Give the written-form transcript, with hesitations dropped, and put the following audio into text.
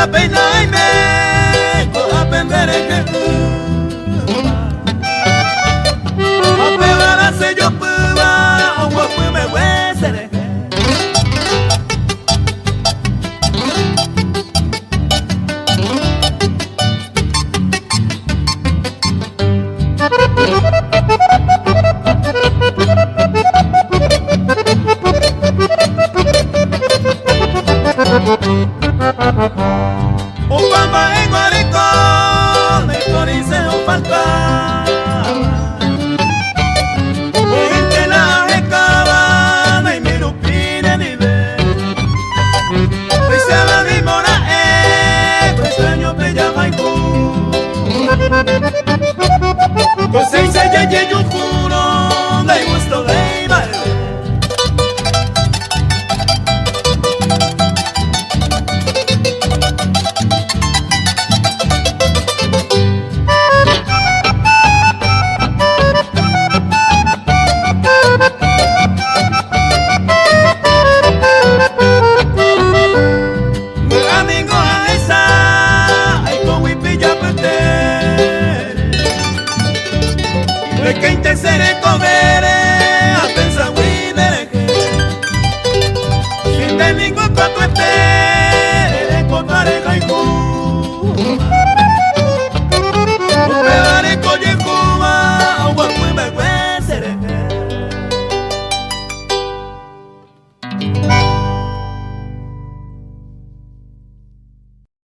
peina y me coja pendere que a pegar a sello puba o guapo me huesere un pamba en guaricón me corice un falta gente la recabana y me lupine ni ve pues se la di Moray pues sueño bella maiku con seis ye yo juro de gusto de madre. Que seré comere a pensar muy dereje sin de ningún cuatro este de encontrar el haiku